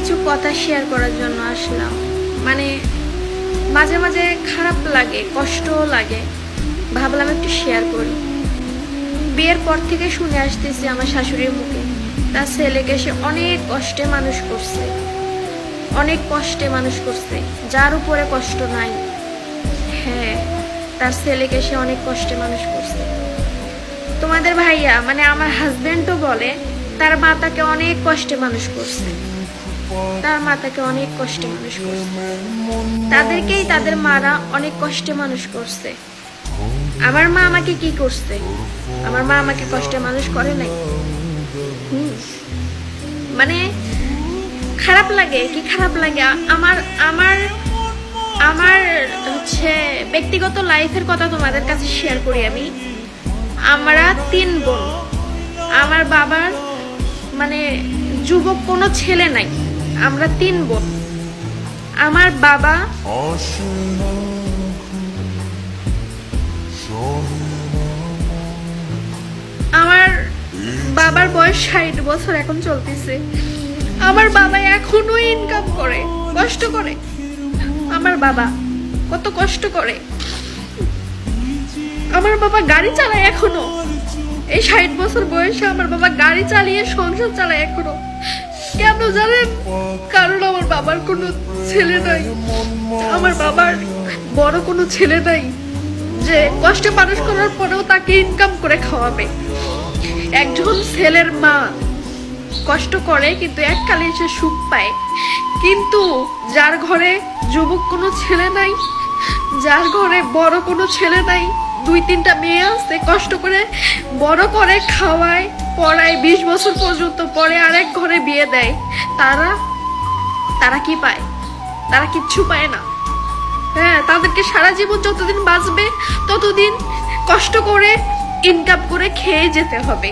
কিছু কথা শেয়ার করার জন্য আসলাম। মানে মাঝে মাঝে খারাপ লাগে, কষ্টও লাগে, ভাবলাম একটু শেয়ার করি। বিয়ের পর থেকে শুনে আসতেছি আমার শাশুড়ির মুখে তার ছেলেকে সে অনেক কষ্টে মানুষ করছে, অনেক কষ্টে মানুষ করছে, যার উপরে কষ্ট নাই। হ্যাঁ, তার ছেলেকে সে অনেক কষ্টে মানুষ করছে। তোমাদের ভাইয়া মানে আমার হাজবেন্ডও বলে তার মা তাকে অনেক কষ্টে মানুষ করছে, তার মা তাকে অনেক কষ্টে মানুষ করছে, তাদেরকেই তাদের মারা অনেক কষ্টে মানুষ করছে। আমার মা আমাকে কি করছে? আমার মা আমাকে কষ্টে মানুষ করে নাই। মানে খারাপ লাগে, কি খারাপ লাগে। আমার আমার আমার হচ্ছে ব্যক্তিগত লাইফের কথা তোমাদের কাছে শেয়ার করি আমি। আমরা 3 বোন, আমার বাবার মানে যুবক কোনো ছেলে নাই, আমরা 3 বোন। আমার বাবা আমার বাবার বয়স 60 বছর এখন চলতেছে। আমার বাবা এখনো ইনকাম করে, কষ্ট করে। আমার বাবা কত কষ্ট করে। আমার বাবা গাড়ি চালায় এখনো, এই 60 বছর বয়সে আমার বাবা গাড়ি চালিয়ে সংসার চালায় এখনো। কেন জানেন? কারণ আমার বাবার কোনো ছেলে নাই, আমার বাবার বড় কোনো ছেলে নাই যে কষ্টে মানুষ করার পরেও তাকে ইনকাম করে খাওয়াবে। একজন ছেলের মা কষ্ট করে কিন্তু এককালে সে সুখ পায়, কিন্তু যার ঘরে যুবক কোনো ছেলে নাই, যার ঘরে বড় কোনো ছেলে নাই, 2-3টা মেয়ে আছে, কষ্ট করে বড় করে খাওয়ায় পড়ায় 20 বছর পর্যন্ত, পরে আরেক ঘরে বিয়ে দেয়, তারা কি পায়? তারা কিচ্ছু পায় না। হ্যাঁ, তাদেরকে সারা জীবন যতদিন বাঁচবে ততদিন কষ্ট করে ইনকাম করে খেয়ে যেতে হবে।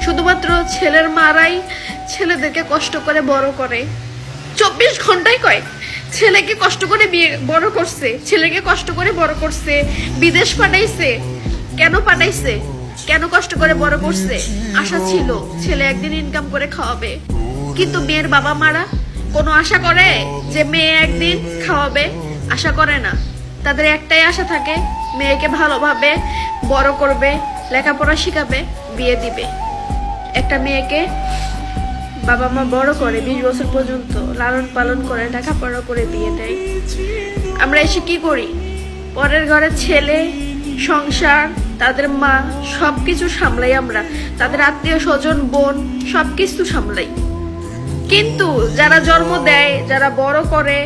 শুধুমাত্র ছেলের মারাই ছেলেদেরকে কষ্ট করে বড় করে। 24 ঘন্টায় কয় ছেলেকে কষ্ট করে বিয়ে বড় করছে, ছেলেকে কষ্ট করে বড় করছে, বিদেশ পাঠাইছে। কেন পাঠাইছে? কেন কষ্ট করে বড় করছে? আশা ছিল ছেলে একদিন ইনকাম করে খাওয়াবে। কিন্তু মেয়ের বাবা মারা কোনো আশা করে যে মেয়ে একদিন খাওয়াবে? আশা করে না। তাদের একটাই আশা থাকে, মেয়েকে ভালোভাবে বড় করবে, লেখাপড়া শিখাবে, বিয়ে দিবে। একটা মেয়েকে বাবা মা বড় করে 20 বছর পর্যন্ত লালন পালন করে, লেখাপড়া করে বিয়ে দেয়। আমরা এসে কি করি? পরের ঘরের ছেলে, সংসার, তাদের মা সবকিছু সামলাই আমরা, তাদের আত্মীয় স্বজন, বোন সবকিছু সামলাই। কিন্তু যারা জন্ম দেয়, যারা বড় করে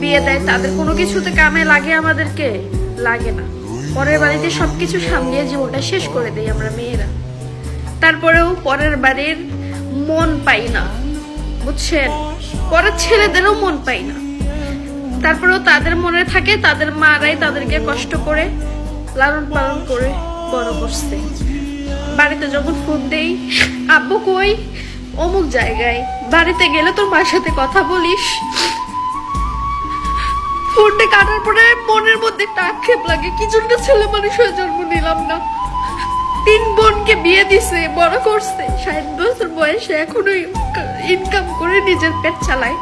বিয়ে দেয়, তাদের কোনো কিছুতে কামে লাগে? আমাদেরকে লাগে না। পরের বাড়িতে সবকিছু সামলিয়ে জীবনটা শেষ করে দেয় আমরা মেয়েরা। তারপরেও পরের বাড়ির মন পাই না, বুঝছেন? পরের ছেলেদেরও মন পাই না। তারপরেও তাদের মনে থাকে তাদের মারাই তাদেরকে কষ্ট করে লালন পালন করে বড় করছে। বাড়িতে যখন ফোন দেই, আব্বু কই? অমুক জায়গায়। বাড়িতে গেলে তোর মার সাথে কথা বলিস? ফোনটা কাটার পরে মনের মধ্যে একটা আক্ষেপ লাগে, কি জন্য ছেলে মানুষ হয়ে জন্ম নিলাম না। 3 বোনকে বিয়ে দিছে, বড় করছে, 60 বছর বয়সে এখনো ইনকাম করে নিজের পেট চালায়।